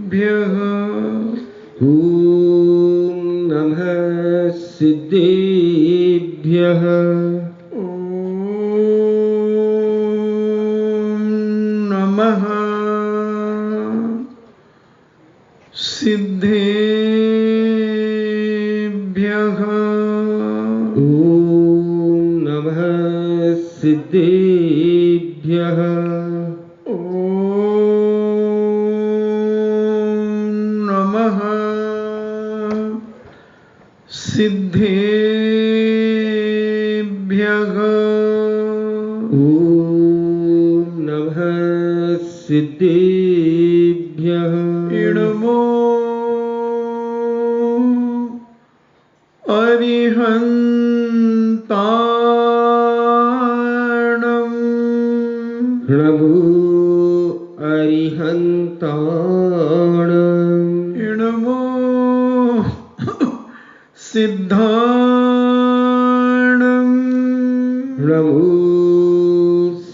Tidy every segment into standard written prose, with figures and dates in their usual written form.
सिद्धेभ्यः ॐ नमः सिद्धेभ्यः ॐ नमः सिद्धेभ्यः ॐ नमः सिद्धेभ्यः ॐ नमः सिद्धेभ्यः ॐ नमः सिद्धेभ्यः इडमो अरिहन्ताणम् नमो अरिहन्ताणम् इडमो सिद्धाणम् नमो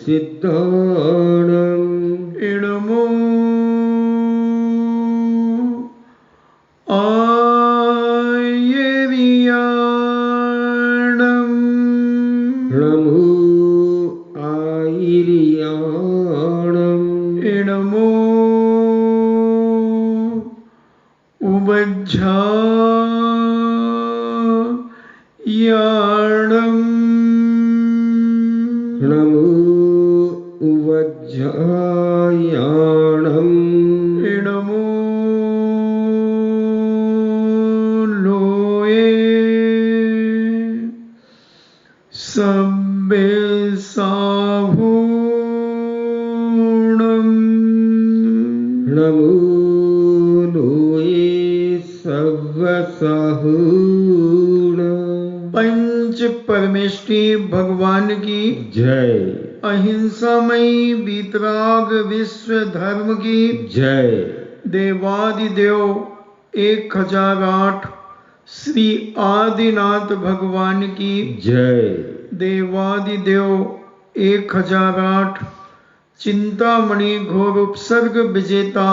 सिद्धाणम् इडमो आयर्याणम् नमो आयर्याणम् इडमो उवज्झायाणम् नमो उवज्झायाणम् इडमो लोये सब्बे साहूणम् नमो लोये सव्वसाहूण पंच परमेष्टि भगवान की जय अहिंसामयी वीतराग विश्व धर्म की जय देवादिदेव 1008 श्री आदिनाथ भगवान की जय देवादिदेव 1008 चिंतामणि घोर उपसर्ग विजेता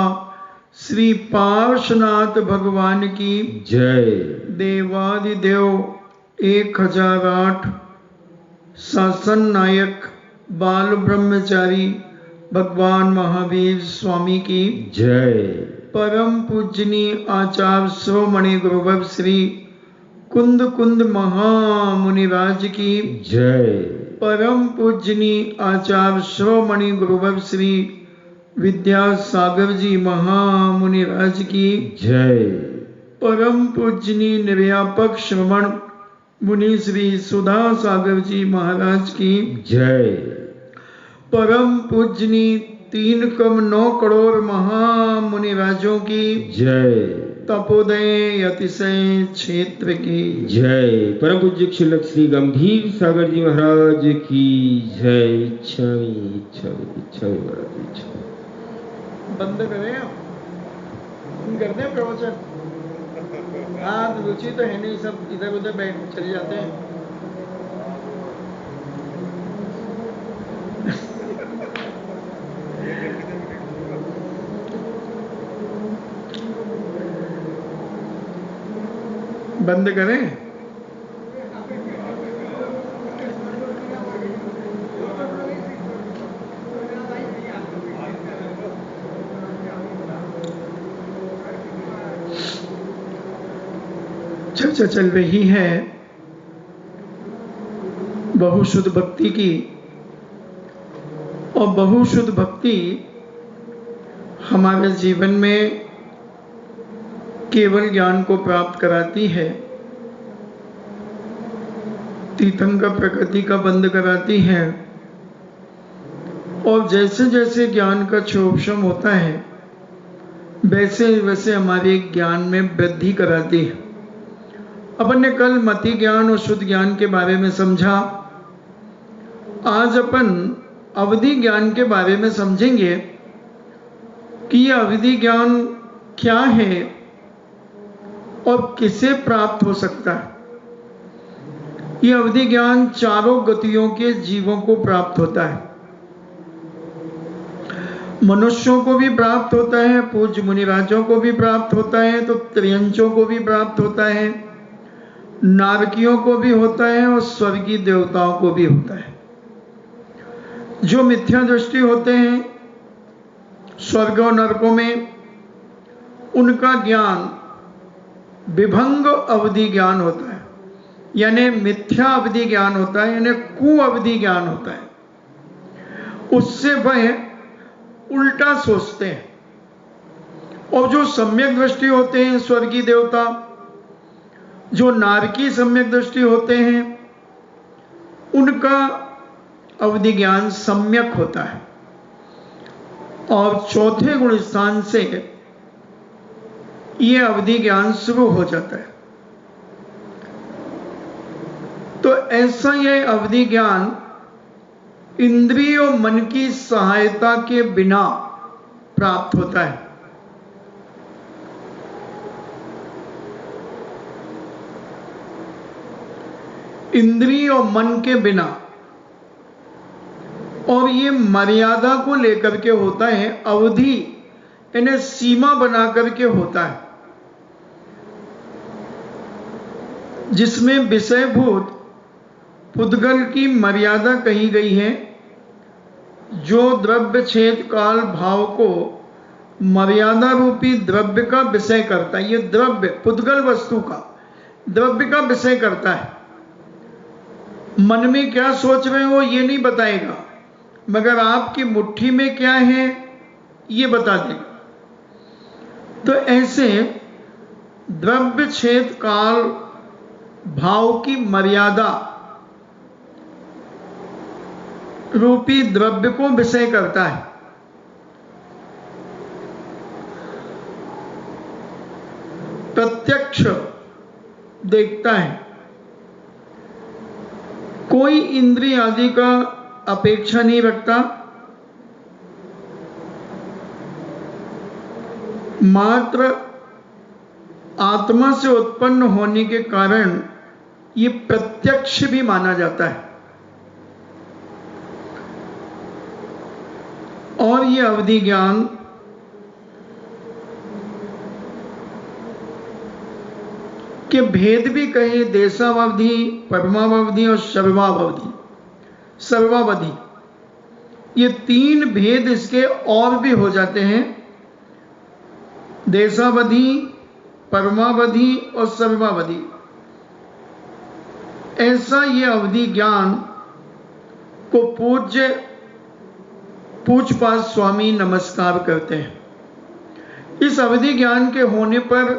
श्री पार्श्वनाथ भगवान की जय देवादिदेव 1008 शासन नायक बाल ब्रह्मचारी भगवान महावीर स्वामी की जय परम पूजनीय आचार्य शिरोमणि गुरुवर श्री कुंद कुंद महामुनिराज की जय परम पूजनीय आचार्य शिरोमणि गुरुवर श्री विद्यासागर जी महामुनिराज की जय परम पूजनीय निर्यापक श्रवण मुनि श्री सुधा सागर जी महाराज की जय परम पूजनीय 3,9 करोड़ महामुनिराजों की जय तपोदय अतिशय क्षेत्र की जय परम पूज्य क्षुलक श्री गंभीर सागर जी महाराज की जय। छवि छवि छवि महाराज छवि। बंद करें आप? करते हैं प्रवचन। हाँ रुचि तो है नहीं, सब इधर उधर बैठ चले जाते हैं। बंद करें? चर्चा चल रही है बहुशुद्ध भक्ति की, और बहुशुद्ध भक्ति हमारे जीवन में केवल ज्ञान को प्राप्त कराती है, तीर्थंकर प्रकृति का बंद कराती है, और जैसे जैसे ज्ञान का क्षोभशम होता है वैसे वैसे हमारे ज्ञान में वृद्धि कराती है। अपन ने कल मति ज्ञान और शुद्ध ज्ञान के बारे में समझा। आज अपन अवधि ज्ञान के बारे में समझेंगे कि यह अवधि ज्ञान क्या है और किसे प्राप्त हो सकता है। यह अवधि ज्ञान चारों गतियों के जीवों को प्राप्त होता है। मनुष्यों को भी प्राप्त होता है, पूज्य मुनिराजों को भी प्राप्त होता है, तो त्रियंचों को भी प्राप्त होता है, नारकियों को भी होता है और स्वर्गीय देवताओं को भी होता है। जो मिथ्या दृष्टि होते हैं स्वर्ग और नरकों में, उनका ज्ञान विभंग अवधि ज्ञान होता है, यानी मिथ्या अवधि ज्ञान होता है, यानी कुअवधि ज्ञान होता है। उससे वह उल्टा सोचते हैं। और जो सम्यक दृष्टि होते हैं स्वर्गीय देवता, जो नारकी सम्यक दृष्टि होते हैं, उनका अवधि ज्ञान सम्यक होता है और चौथे गुण स्थान से यह अवधि ज्ञान शुरू हो जाता है। तो ऐसा यह अवधि ज्ञान इंद्रिय और मन की सहायता के बिना प्राप्त होता है। इंद्रिय और मन के बिना, और ये मर्यादा को लेकर के होता है, अवधि यानी सीमा बना करके होता है, जिसमें विषयभूत पुद्गल की मर्यादा कही गई है, जो द्रव्य छेद काल भाव को मर्यादा रूपी द्रव्य का विषय करता है। ये द्रव्य पुद्गल वस्तु का द्रव्य का विषय करता है। मन में क्या सोच रहे हो ये नहीं बताएगा, मगर आपकी मुट्ठी में क्या है ये बता देगा। तो ऐसे द्रव्य छेद काल भाव की मर्यादा रूपी द्रव्य को विषय करता है। प्रत्यक्ष देखता है, कोई इंद्रिय आदि का अपेक्षा नहीं रखता, मात्र आत्मा से उत्पन्न होने के कारण ये प्रत्यक्ष भी माना जाता है। और ये अवधि ज्ञान के भेद भी कहे, देशावधि, परमावधि और सर्वावधि, ये तीन भेद इसके और भी हो जाते हैं। देशावधि, परमावधि और सर्वावधि, ऐसा ये अवधि ज्ञान को पूज्य पूज्यपाद स्वामी नमस्कार करते हैं। इस अवधि ज्ञान के होने पर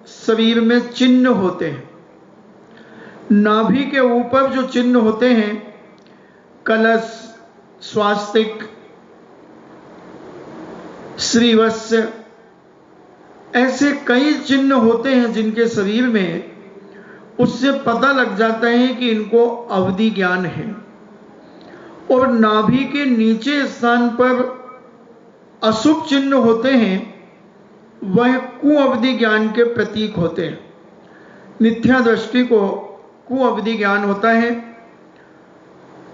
शरीर में चिन्ह होते हैं। नाभि के ऊपर जो चिन्ह होते हैं, कलश, स्वास्तिक, श्रीवत्स, ऐसे कई चिन्ह होते हैं जिनके शरीर में, उससे पता लग जाता है कि इनको अवधि ज्ञान है। और नाभि के नीचे स्थान पर अशुभ चिन्ह होते हैं, वह कुअवधि ज्ञान के प्रतीक होते हैं। मिथ्या दृष्टि को कुअवधि ज्ञान होता है।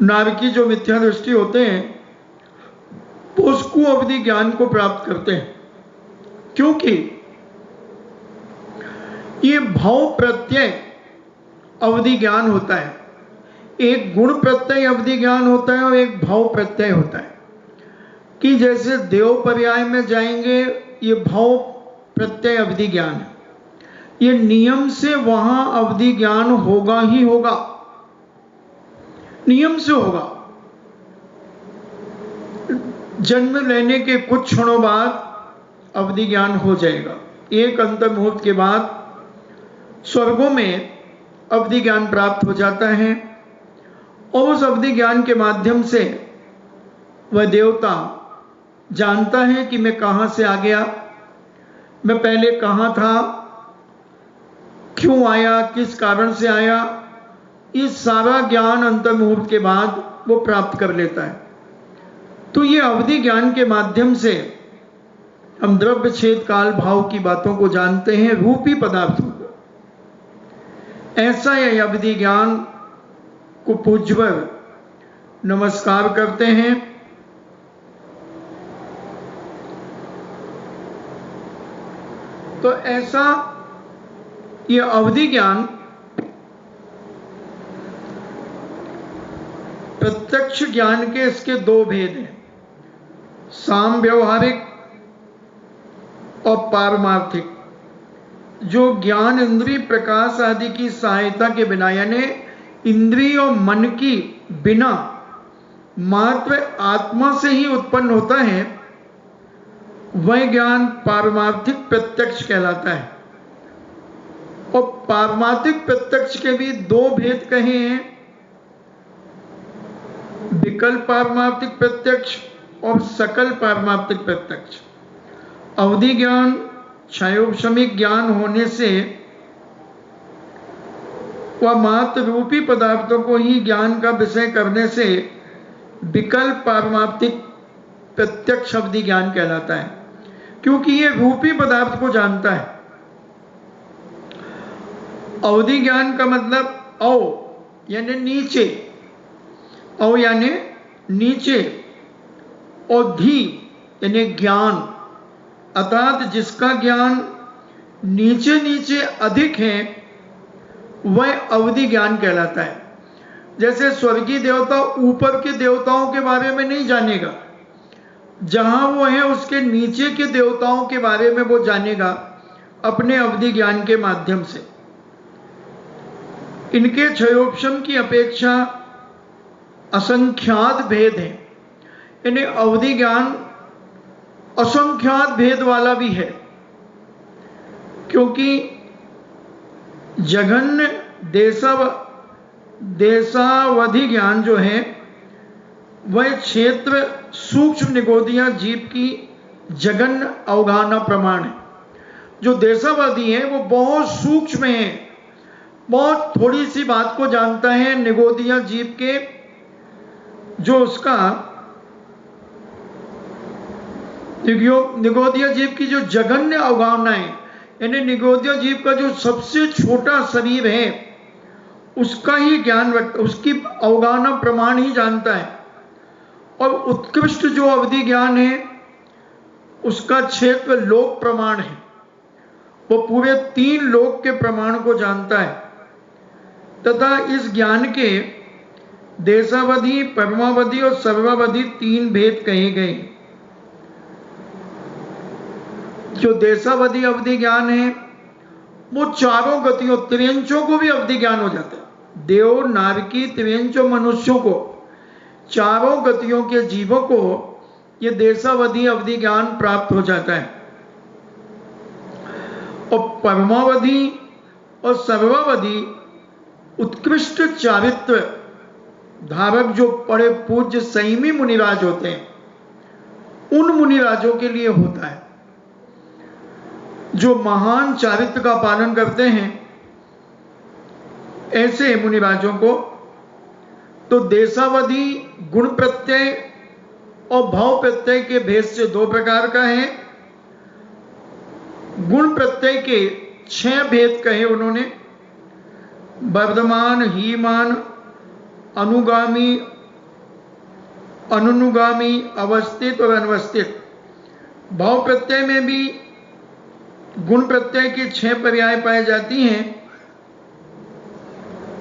नारकी जो मिथ्या दृष्टि होते हैं वो उस कुअवधि ज्ञान को प्राप्त करते हैं, क्योंकि ये भाव प्रत्यय अवधि ज्ञान होता है। एक गुण प्रत्यय अवधि ज्ञान होता है और एक भाव प्रत्यय होता है। कि जैसे देव पर्याय में जाएंगे, ये भाव प्रत्यय अवधि ज्ञान है। ये नियम से वहां अवधि ज्ञान होगा ही होगा, नियम से होगा। जन्म लेने के कुछ क्षणों बाद अवधि ज्ञान हो जाएगा। एक अंतर मुहूर्त के बाद स्वर्गों में अवधि ज्ञान प्राप्त हो जाता है, और उस अवधि ज्ञान के माध्यम से वह देवता जानता है कि मैं कहां से आ गया, मैं पहले कहां था, क्यों आया, किस कारण से आया। ये सारा ज्ञान अंतर मुहूर्त के बाद वो प्राप्त कर लेता है। तो ये अवधि ज्ञान के माध्यम से हम द्रव्य छेद काल भाव की बातों को जानते हैं, रूपी पदार्थों को। ऐसा यह अवधि ज्ञान को पूज्यवर नमस्कार करते हैं। तो ऐसा ये अवधि ज्ञान प्रत्यक्ष ज्ञान के इसके दो भेद हैं, साम व्यवहारिक और पारमार्थिक। जो ज्ञान इंद्रिय प्रकाश आदि की सहायता के बिना, यानी इंद्रिय और मन की बिना मात्र आत्मा से ही उत्पन्न होता है, वह ज्ञान पारमार्थिक प्रत्यक्ष कहलाता है। और पारमार्थिक प्रत्यक्ष के भी दो भेद कहे हैं, विकल्प पारमार्थिक प्रत्यक्ष और सकल पारमार्थिक प्रत्यक्ष। अवधि ज्ञान क्षयोपशमिक ज्ञान होने से वह मात्र रूपी पदार्थों को ही ज्ञान का विषय करने से विकल्प पारमार्थिक प्रत्यक्ष अवधि ज्ञान कहलाता है, क्योंकि यह रूपी पदार्थ को जानता है। अवधि ज्ञान का मतलब अव यानी नीचे, अव यानी नीचे, और धी यानी ज्ञान, अर्थात जिसका ज्ञान नीचे नीचे अधिक है वह अवधि ज्ञान कहलाता है। जैसे स्वर्गीय देवता ऊपर के देवताओं के बारे में नहीं जानेगा, जहां वो है उसके नीचे के देवताओं के बारे में वो जानेगा अपने अवधि ज्ञान के माध्यम से। इनके क्षयोपशम की अपेक्षा असंख्यात भेद हैं, इन्हें अवधि ज्ञान असंख्यात भेद वाला भी है, क्योंकि जघन्य देशावधि ज्ञान जो है वह क्षेत्र सूक्ष्म निगोदिया जीव की जघन्य अवगाहना प्रमाण है। जो देशावधि है वो बहुत सूक्ष्म है, बहुत थोड़ी सी बात को जानता है निगोदिया जीव के, जो उसका निगोदिया जीव की जो जघन्य अवगाहना है, यानी निगोदिया जीव का जो सबसे छोटा शरीर है उसका ही ज्ञान, उसकी अवगाहना प्रमाण ही जानता है। और उत्कृष्ट जो अवधि ज्ञान है उसका क्षेत्र लोक प्रमाण है, वो पूरे 3 लोक के प्रमाण को जानता है। तथा इस ज्ञान के देशावधि, परमावधि और सर्वावधि 3 भेद कहे गए। जो देशावधि अवधि ज्ञान है वो चारों गतियों त्रियंचों को भी अवधि ज्ञान हो जाता है। देव, नारकी, त्रियंचों, मनुष्यों को, चारों गतियों के जीवों को यह देशावधि अवधि ज्ञान प्राप्त हो जाता है। और परमावधि और सर्वावधि उत्कृष्ट चारित्र धारक जो बड़े पूज्य संयमी मुनिराज होते हैं, उन मुनिराजों के लिए होता है जो महान चारित्र का पालन करते हैं। ऐसे मुनिराजों को तो देशावधि गुण प्रत्यय और भाव प्रत्यय के भेद से 2 प्रकार का है। गुण प्रत्यय के 6 भेद कहे उन्होंने, वर्धमान, हीमान, अनुगामी, अनुनुगामी, अवस्थित और अनवस्थित। भाव प्रत्यय में भी गुण प्रत्यय की 6 पर्याय पाई जाती हैं।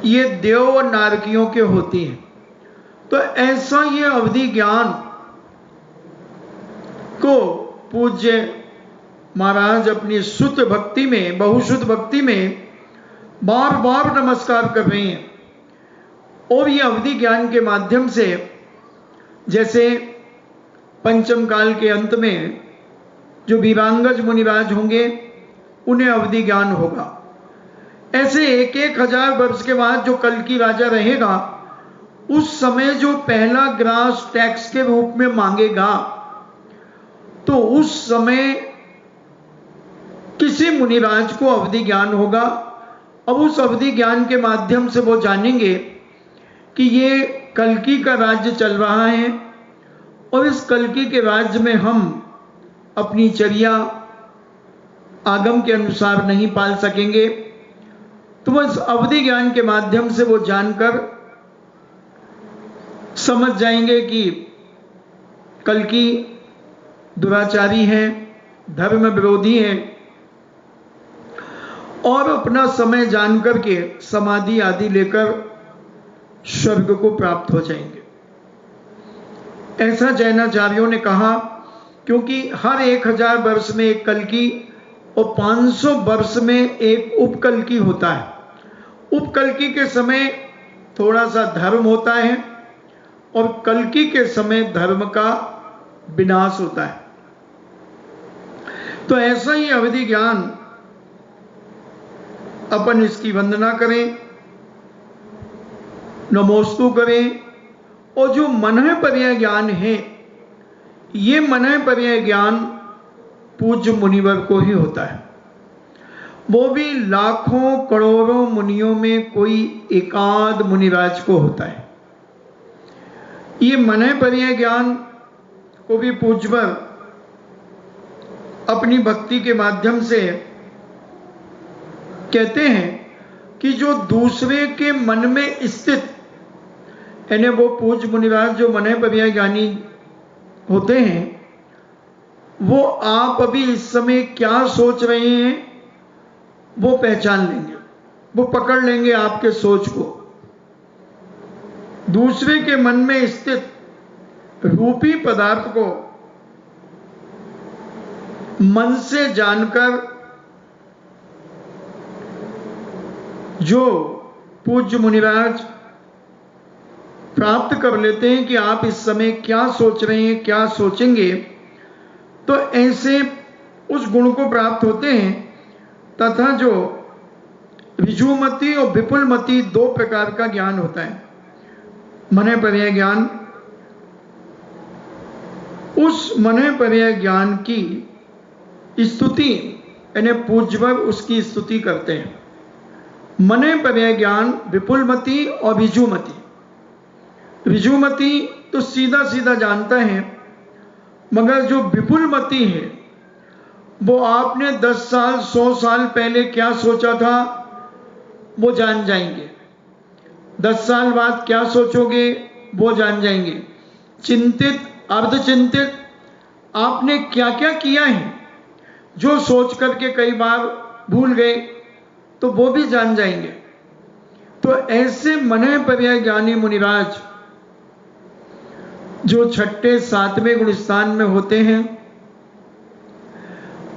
ये देव और नारकियों के होती हैं। तो ऐसा ये अवधि ज्ञान को पूज्य महाराज अपनी शुद्ध भक्ति में, बहुशुद्ध भक्ति में बार बार नमस्कार कर रहे हैं। और ये अवधि ज्ञान के माध्यम से, जैसे पंचम काल के अंत में जो वीरांगज मुनिराज होंगे उन्हें अवधि ज्ञान होगा, ऐसे 1,000 वर्ष के बाद जो कल की राजा रहेगा, उस समय जो पहला ग्रास टैक्स के रूप में मांगेगा, तो उस समय किसी मुनिराज को अवधि ज्ञान होगा। अब उस अवधि ज्ञान के माध्यम से वो जानेंगे कि ये कल्कि का राज्य चल रहा है और इस कल्कि के राज्य में हम अपनी चर्या आगम के अनुसार नहीं पाल सकेंगे। तो बस अवधि ज्ञान के माध्यम से वो जानकर समझ जाएंगे कि कल्कि दुराचारी है, धर्म विरोधी है, और अपना समय जान करके समाधि आदि लेकर स्वर्ग को प्राप्त हो जाएंगे। ऐसा जैनाचार्यों ने कहा, क्योंकि हर 1000 वर्ष में एक कल्की और 500 वर्ष में एक उपकल्की होता है। उपकल्की के समय थोड़ा सा धर्म होता है और कल्की के समय धर्म का विनाश होता है। तो ऐसा ही अवधि ज्ञान, अपन इसकी वंदना करें, नमोस्तु करें, और जो मनः पर्याय ज्ञान है, ये मनः पर्याय ज्ञान पूज्य मुनिवर को ही होता है। वो भी लाखों करोड़ों मुनियों में कोई एकाध मुनिराज को होता है। ये मनः पर्याय ज्ञान को भी पूज्यवर अपनी भक्ति के माध्यम से कहते हैं कि जो दूसरे के मन में स्थित, यानी वो पूज्य मुनिराज जो मनः पर्याय ज्ञानी होते हैं, वो आप अभी इस समय क्या सोच रहे हैं वो पहचान लेंगे, वो पकड़ लेंगे आपके सोच को। दूसरे के मन में स्थित रूपी पदार्थ को मन से जानकर जो पूज्य मुनिराज प्राप्त कर लेते हैं कि आप इस समय क्या सोच रहे हैं, क्या सोचेंगे, तो ऐसे उस गुण को प्राप्त होते हैं। तथा जो ऋजुमति और विपुलमति 2 प्रकार का ज्ञान होता है। मनः पर्याय ज्ञान, उस मनः पर्याय ज्ञान की स्तुति, यानी पूज्यवर उसकी स्तुति करते हैं। मनः पर्याय ज्ञान विपुलमति और ऋजुमति। ऋजुमति तो सीधा सीधा जानता है, मगर जो विपुलमति है वो आपने 10 साल 100 साल पहले क्या सोचा था वो जान जाएंगे, 10 साल बाद क्या सोचोगे वो जान जाएंगे, चिंतित अर्धचिंतित आपने क्या क्या किया है जो सोच करके कई बार भूल गए तो वो भी जान जाएंगे। तो ऐसे मनः पर्याय ज्ञानी मुनिराज जो 6ठे 7वें गुणस्थान में होते हैं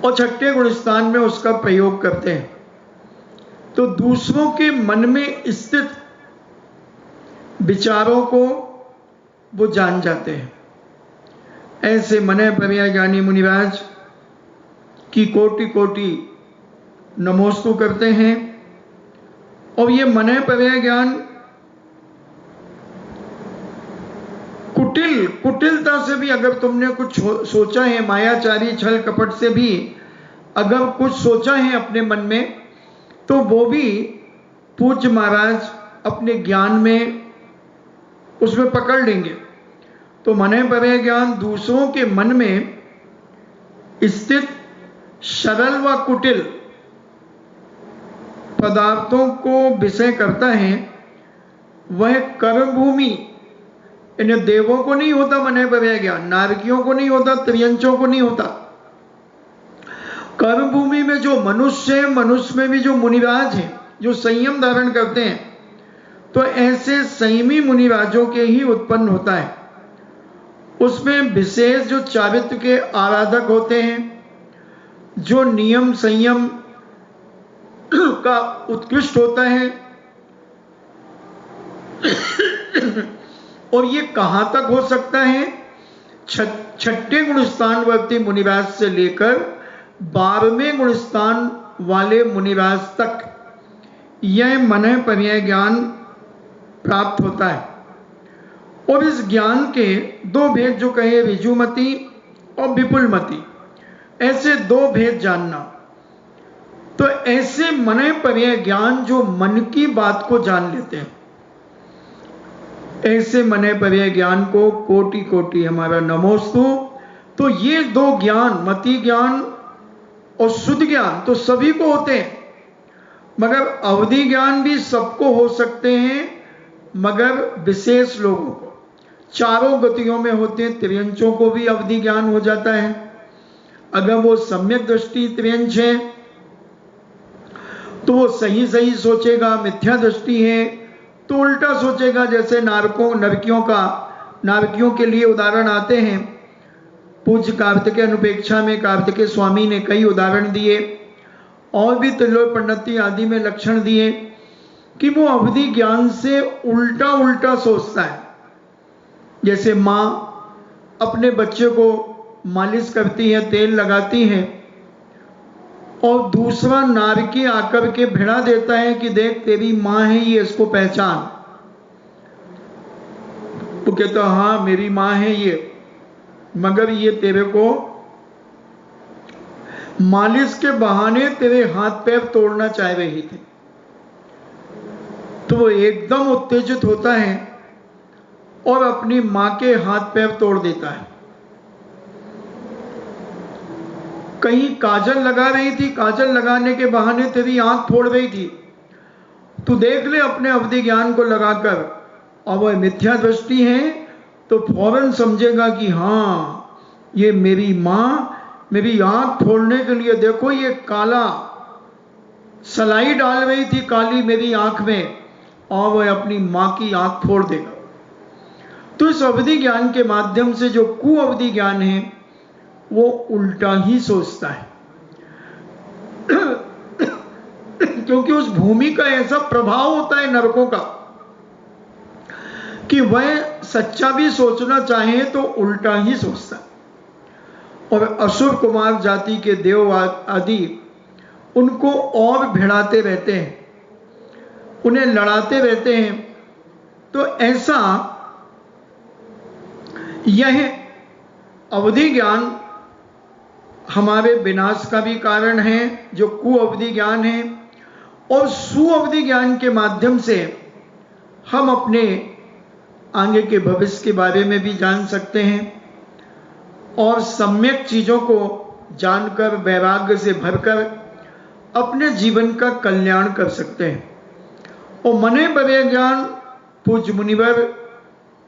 और 6ठे गुणस्थान में उसका प्रयोग करते हैं, तो दूसरों के मन में स्थित विचारों को वो जान जाते हैं। ऐसे मनः पर्याय ज्ञानी मुनिराज की कोटि कोटि नमोस्तु करते हैं। और ये मनः पर्याय ज्ञान कुटिलता से भी अगर तुमने कुछ सोचा है, मायाचारी छल कपट से भी अगर कुछ सोचा है अपने मन में, तो वो भी पूज्य महाराज अपने ज्ञान में उसमें पकड़ लेंगे। तो मनः पर्याय ज्ञान दूसरों के मन में स्थित सरल व कुटिल पदार्थों को विषय करता है। वह कर्मभूमि, इन्हें देवों को नहीं होता मनः पर्याय ज्ञान, नारकियों को नहीं होता, त्रियंचों को नहीं होता। कर्मभूमि में जो मनुष्य है, मनुष्य में भी जो मुनिराज हैं जो संयम धारण करते हैं, तो ऐसे संयमी मुनिराजों के ही उत्पन्न होता है। उसमें विशेष जो चारित्र के आराधक होते हैं, जो नियम संयम का उत्कृष्ट होता है। और ये कहां तक हो सकता है? 6ठे गुणस्थानवर्ती मुनिराज से लेकर 12वें गुणस्थान वाले मुनिराज तक यह मनः पर्याय ज्ञान प्राप्त होता है। और इस ज्ञान के 2 भेद जो कहे, ऋजुमति और विपुलमति, ऐसे 2 भेद जानना। तो ऐसे मनः पर्याय ज्ञान जो मन की बात को जान लेते हैं, ऐसे मनः पर्याय ज्ञान को कोटि कोटि हमारा नमोस्तु। तो ये 2 ज्ञान, मति ज्ञान और शुद्ध ज्ञान, तो सभी को होते हैं, मगर अवधि ज्ञान भी सबको हो सकते हैं, मगर विशेष लोगों को। चारों गतियों में होते हैं। त्रियंचों को भी अवधि ज्ञान हो जाता है अगर वो सम्यक दृष्टि त्रियंच है। तो वो सही सही सोचेगा, मिथ्या दृष्टि है तो उल्टा सोचेगा। जैसे नारकियों के लिए उदाहरण आते हैं। पूज्य कार्तिकेय अनुपेक्षा में कार्तिकेय स्वामी ने कई उदाहरण दिए और भी त्रिलोक पंडिती आदि में लक्षण दिए कि वो अवधि ज्ञान से उल्टा उल्टा सोचता है। जैसे माँ अपने बच्चे को मालिश करती है, तेल लगाती है, और दूसरा नारकी आकर के भिड़ा देता है कि देख तेरी माँ है ये, इसको पहचान। वो कहता हाँ मेरी माँ है ये, मगर ये तेरे को मालिश के बहाने तेरे हाथ पैर तोड़ना चाह रही थी। तो वो एकदम उत्तेजित होता है और अपनी मां के हाथ पैर तोड़ देता है। कहीं काजल लगा रही थी, काजल लगाने के बहाने तेरी आंख फोड़ रही थी, तू देख ले अपने अवधि ज्ञान को लगाकर। और वह मिथ्या दृष्टि है तो फौरन समझेगा कि हाँ ये मेरी मां मेरी आंख फोड़ने के लिए, देखो ये काला सलाई डाल रही थी काली मेरी आंख में, और वह अपनी मां की आंख फोड़ देगा। तो इस अवधि ज्ञान के माध्यम से जो कुअवधि ज्ञान है वो उल्टा ही सोचता है क्योंकि उस भूमि का ऐसा प्रभाव होता है नरकों का कि वह सच्चा भी सोचना चाहे तो उल्टा ही सोचता है। और असुर कुमार जाति के देव आदि उनको और भिड़ाते रहते हैं, उन्हें लड़ाते रहते हैं। तो ऐसा यह अवधि ज्ञान हमारे विनाश का भी कारण है, जो कुअवधि ज्ञान है। और सुअवधि ज्ञान के माध्यम से हम अपने आगे के भविष्य के बारे में भी जान सकते हैं और सम्यक चीजों को जानकर वैराग्य से भरकर अपने जीवन का कल्याण कर सकते हैं। और मने परे ज्ञान पूज्य मुनिवर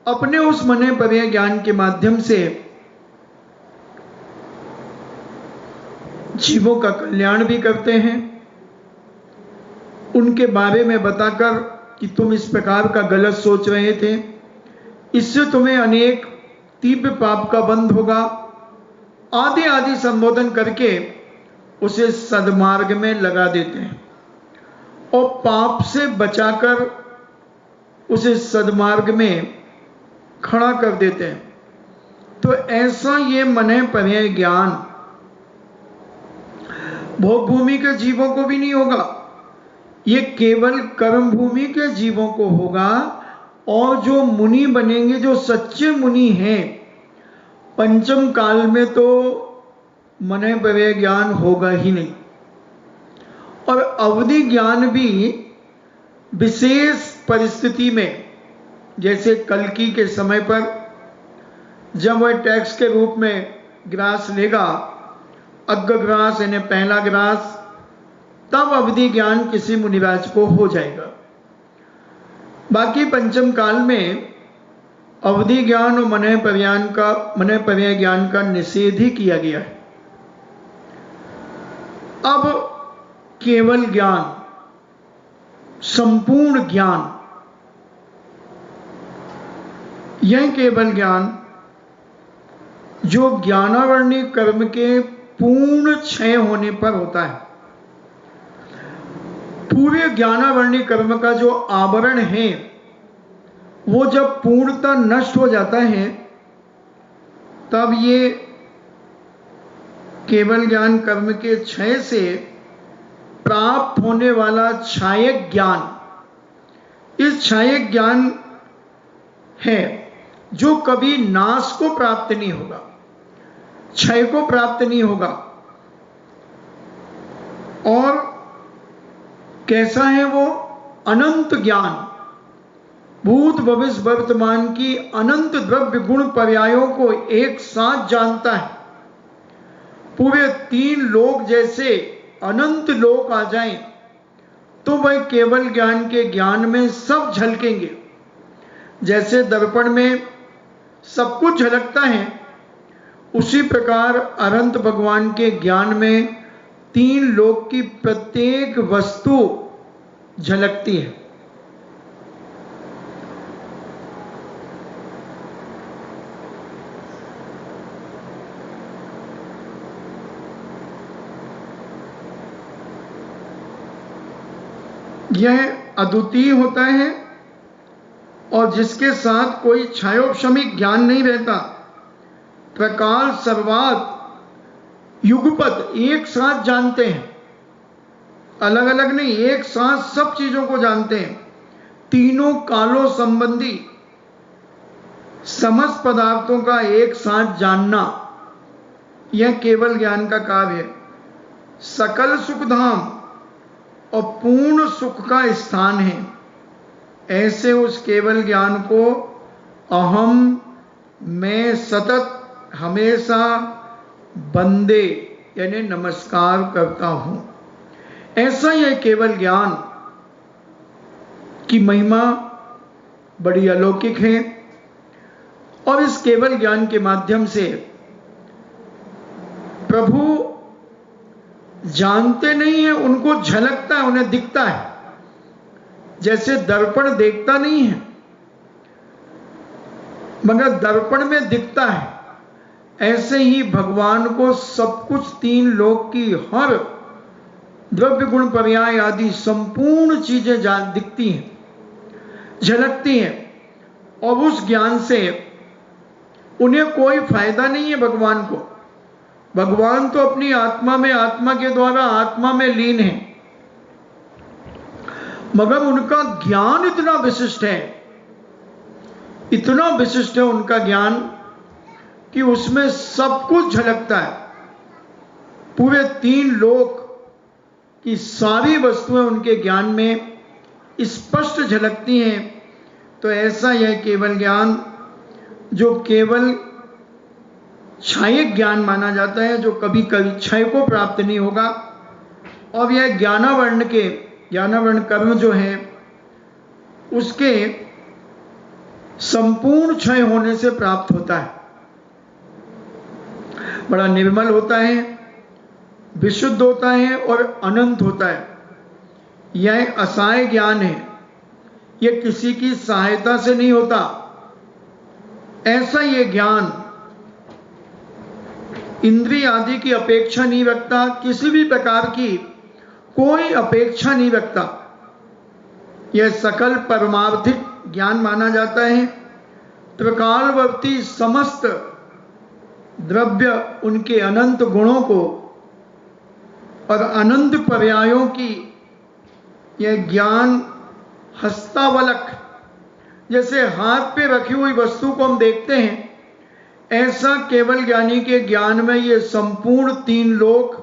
अपने उस मने परे ज्ञान के माध्यम से जीवों का कल्याण भी करते हैं, उनके बारे में बताकर कि तुम इस प्रकार का गलत सोच रहे थे, इससे तुम्हें अनेक तीव्र पाप का बंध होगा, आदि आदि संबोधन करके उसे सद्मार्ग में लगा देते हैं और पाप से बचाकर उसे सद्मार्ग में खड़ा कर देते हैं। तो ऐसा ये मने परे ज्ञान भोग भूमि के जीवों को भी नहीं होगा, ये केवल कर्म भूमि के जीवों को होगा। और जो मुनि बनेंगे, जो सच्चे मुनि हैं, पंचम काल में तो मने परे ज्ञान होगा ही नहीं। और अवधि ज्ञान भी विशेष परिस्थिति में, जैसे कल्कि के समय पर जब वह टैक्स के रूप में ग्रास लेगा, अग्रग्रास यानी पहला ग्रास, तब अवधि ज्ञान किसी मुनिराज को हो जाएगा। बाकी पंचम काल में अवधि ज्ञान और मने परे ज्ञान का निषेध ही किया गया है। अब केवल ज्ञान, संपूर्ण ज्ञान, यह केवल ज्ञान जो ज्ञानावरणी कर्म के पूर्ण क्षय होने पर होता है। पूरे ज्ञानावरणी कर्म का जो आवरण है वो जब पूर्णतः नष्ट हो जाता है, तब ये केवल ज्ञान कर्म के क्षय से प्राप्त होने वाला क्षायक ज्ञान, इस क्षायक ज्ञान है जो कभी नाश को प्राप्त नहीं होगा, क्षय को प्राप्त नहीं होगा। और कैसा है वो? अनंत ज्ञान, भूत भविष्य वर्तमान की अनंत द्रव्य गुण पर्यायों को एक साथ जानता है। पूरे 3 लोक जैसे अनंत लोक आ जाएं तो वह केवल ज्ञान के ज्ञान में सब झलकेंगे। जैसे दर्पण में सब कुछ झलकता है, उसी प्रकार अनंत भगवान के ज्ञान में तीन लोक की प्रत्येक वस्तु झलकती है। यह अद्वितीय होता है और जिसके साथ कोई क्षयोपशमिक ज्ञान नहीं रहता। प्रकाल सर्वात युगपत एक साथ जानते हैं, अलग अलग नहीं, एक साथ सब चीजों को जानते हैं। तीनों कालों संबंधी समस्त पदार्थों का एक साथ जानना, यह केवल ज्ञान का कार्य है। सकल सुखधाम और पूर्ण सुख का स्थान है। ऐसे उस केवल ज्ञान को अहम, मैं सतत हमेशा बंदे यानी नमस्कार करता हूं। ऐसा यह केवल ज्ञान की महिमा बड़ी अलौकिक है और इस केवल ज्ञान के माध्यम से प्रभु जानते नहीं है, उनको झलकता है, उन्हें दिखता है। जैसे दर्पण देखता नहीं है मगर दर्पण में दिखता है, ऐसे ही भगवान को सब कुछ तीन लोक की हर द्रव्य गुण पर्याय आदि संपूर्ण चीजें दिखती हैं, झलकती हैं और उस ज्ञान से उन्हें कोई फायदा नहीं है। भगवान को, भगवान तो अपनी आत्मा में, आत्मा के द्वारा आत्मा में लीन है, मगर उनका ज्ञान इतना विशिष्ट है, इतना विशिष्ट है उनका ज्ञान कि उसमें सब कुछ झलकता है। पूरे तीन लोक की सारी वस्तुएं उनके ज्ञान में स्पष्ट झलकती हैं। तो ऐसा यह केवल ज्ञान जो केवल क्षयिक ज्ञान माना जाता है, जो कभी कभी क्षय को प्राप्त नहीं होगा। और यह ज्ञानावर्ण कर्म जो है उसके संपूर्ण क्षय होने से प्राप्त होता है। बड़ा निर्मल होता है, विशुद्ध होता है और अनंत होता है। यह असहाय ज्ञान है, यह किसी की सहायता से नहीं होता। ऐसा यह ज्ञान इंद्रिय आदि की अपेक्षा नहीं रखता, किसी भी प्रकार की कोई अपेक्षा नहीं रखता। यह सकल परमार्थिक ज्ञान माना जाता है। त्रिकालवर्ती समस्त द्रव्य उनके अनंत गुणों को और अनंत पर्यायों की यह ज्ञान हस्तावलक, जैसे हाथ पे रखी हुई वस्तु को हम देखते हैं, ऐसा केवल ज्ञानी के ज्ञान में ये संपूर्ण तीन लोक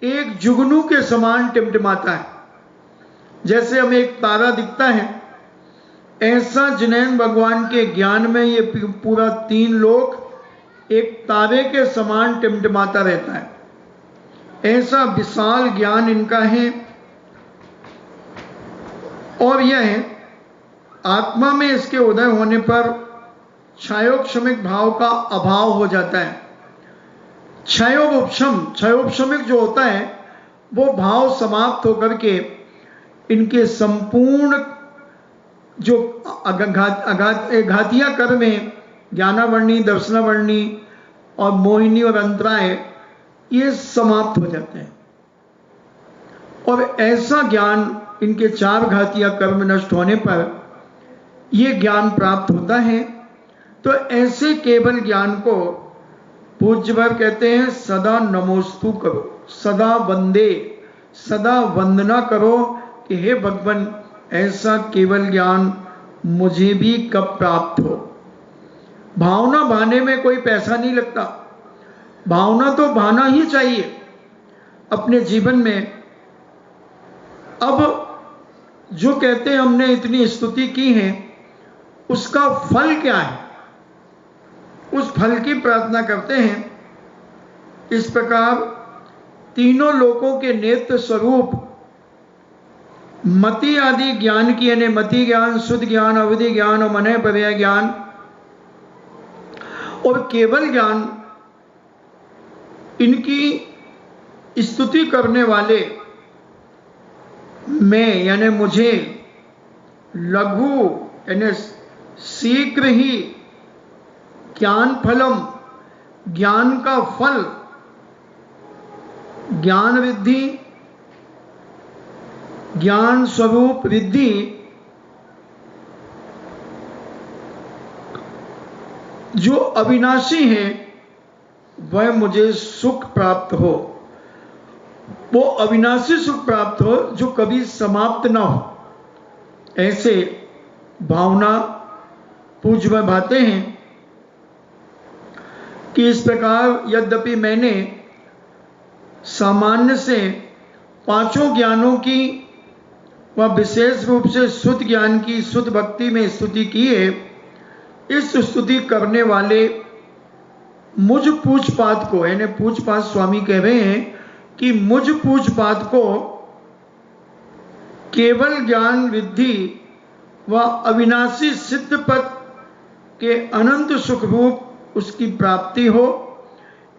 एक जुगनू के समान टिमटिमाता है। जैसे हमें एक तारा दिखता है, ऐसा जिनैन भगवान के ज्ञान में ये पूरा तीन लोक एक तारे के समान टिमटिमाता रहता है। ऐसा विशाल ज्ञान इनका है। और यह आत्मा में इसके उदय होने पर क्षयोपशमिक भाव का अभाव हो जाता है। क्षयोपशमिक जो होता है वो भाव समाप्त होकर के इनके संपूर्ण जो घातिया कर्म है, ज्ञानावर्णी, दर्शनावर्णी और मोहिनी और अंतराय, ये समाप्त हो जाते हैं। और ऐसा ज्ञान, इनके चार घातिया कर्म नष्ट होने पर यह ज्ञान प्राप्त होता है। तो ऐसे केवल ज्ञान को पूज्यवर कहते हैं सदा नमोस्तु करो, सदा वंदे, सदा वंदना करो कि हे भगवान, ऐसा केवल ज्ञान मुझे भी कब प्राप्त हो। भावना भाने में कोई पैसा नहीं लगता, भावना तो भाना ही चाहिए अपने जीवन में। अब जो कहते हैं हमने इतनी स्तुति की है, उसका फल क्या है, उस फल की प्रार्थना करते हैं। इस प्रकार तीनों लोकों के नेत्र स्वरूप मति आदि ज्ञान की, यानी मति ज्ञान, शुद्ध ज्ञान, अवधि ज्ञान और मनय पर्याय ज्ञान और केवल ज्ञान, इनकी स्तुति करने वाले मैं यानी मुझे लघु यानी शीघ्र ही ज्ञान फलम ज्ञान का फल ज्ञान रिद्धि ज्ञान स्वरूप रिद्धि जो अविनाशी है वह मुझे सुख प्राप्त हो, वो अविनाशी सुख प्राप्त हो जो कभी समाप्त ना हो। ऐसे भावना पूज्य भाते हैं कि इस प्रकार यद्यपि मैंने सामान्य से पांचों ज्ञानों की व विशेष रूप से शुद्ध ज्ञान की शुद्ध भक्ति में स्तुति की है, इस स्तुति करने वाले मुझ पूज्यपाद को यानी पूज्यपाद स्वामी कह रहे हैं कि मुझ पूज्यपाद को केवल ज्ञान विद्धि व अविनाशी सिद्ध पद के अनंत सुख रूप उसकी प्राप्ति हो,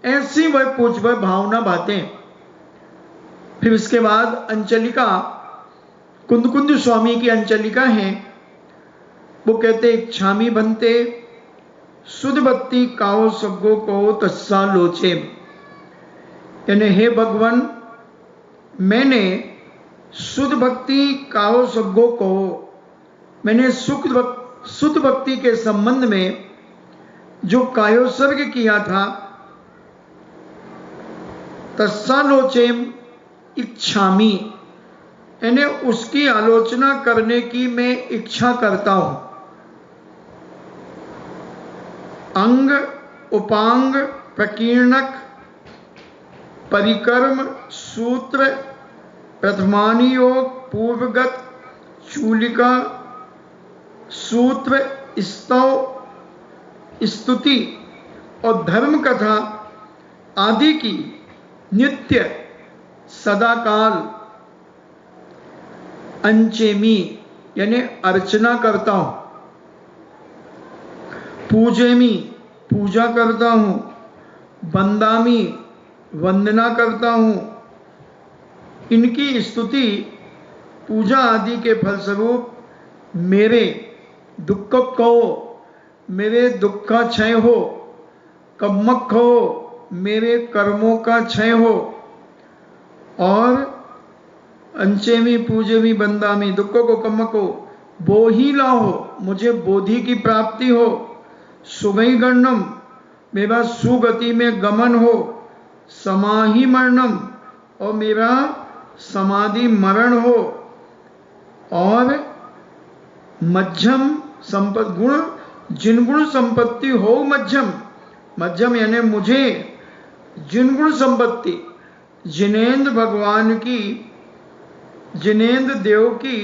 ऐसी वह पूज्य भावना बातें। फिर इसके बाद अंचलिका कुंद स्वामी की अंचलिका है, वो कहते इच्छामी बनते शुद्ध भक्ति काओ सब्गो को तस्सा लोचे, यानी हे भगवान मैंने शुद्ध भक्ति काओ सब्गो को मैंने शुद्ध भक्ति के संबंध में जो कायोसर्ग किया था, तस्सालोचेम इच्छामी यानी उसकी आलोचना करने की मैं इच्छा करता हूं। अंग उपांग प्रकीर्णक परिकर्म सूत्र प्रथमानी योग पूर्वगत चूलिका सूत्र स्तव स्तुति और धर्म कथा आदि की नित्य सदाकाल अंचेमी यानी अर्चना करता हूं, पूजेमी पूजा करता हूं, वंदामी वंदना करता हूं। इनकी स्तुति पूजा आदि के फलस्वरूप मेरे दुख को मेरे दुख का क्षय हो, कम्मक हो मेरे कर्मों का क्षय हो, और अंचेमी पूजेमी बंदामी दुखों को कम्मक हो बोहिला हो मुझे बोधि की प्राप्ति हो, सुगई गणनम मेरा सुगति में गमन हो, समाहि मरणम और मेरा समाधि मरण हो, और मध्यम संपत्ति गुण जिन गुण संपत्ति हो मध्यम मध्यम यानी मुझे जिन गुण संपत्ति जिनेन्द्र भगवान की जिनेन्द्र देव की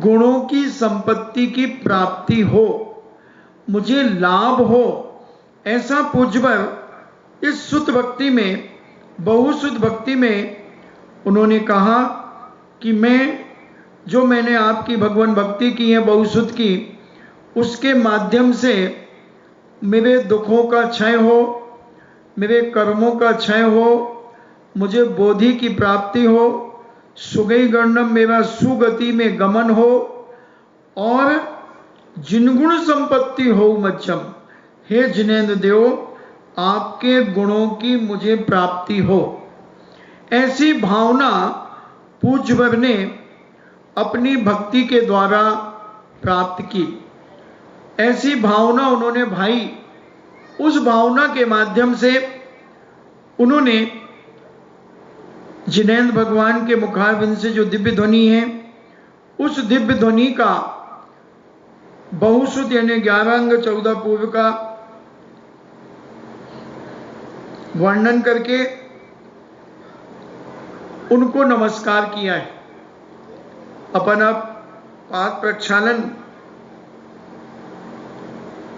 गुणों की संपत्ति की प्राप्ति हो, मुझे लाभ हो, ऐसा पूज्यवर इस शुद्ध भक्ति में बहुशुद्ध भक्ति में उन्होंने कहा कि मैंने आपकी भगवान भक्ति की है बहुशुद्ध की, उसके माध्यम से मेरे दुखों का क्षय हो, मेरे कर्मों का क्षय हो, मुझे बोधि की प्राप्ति हो, सुगई गणनम मेरा सुगति में गमन हो, और जिनगुण संपत्ति हो मध्यम, हे जिनेन्द्र देव आपके गुणों की मुझे प्राप्ति हो। ऐसी भावना पूज्यवर ने अपनी भक्ति के द्वारा प्राप्त की। ऐसी भावना उन्होंने भाई, उस भावना के माध्यम से उन्होंने जिनेन्द्र भगवान के मुखारविंद से जो दिव्य ध्वनि है, उस दिव्य ध्वनि का बहुशुद्ध यानी 11 अंग 14 पूर्व का वर्णन करके उनको नमस्कार किया है। अपन अब पाद प्रक्षालन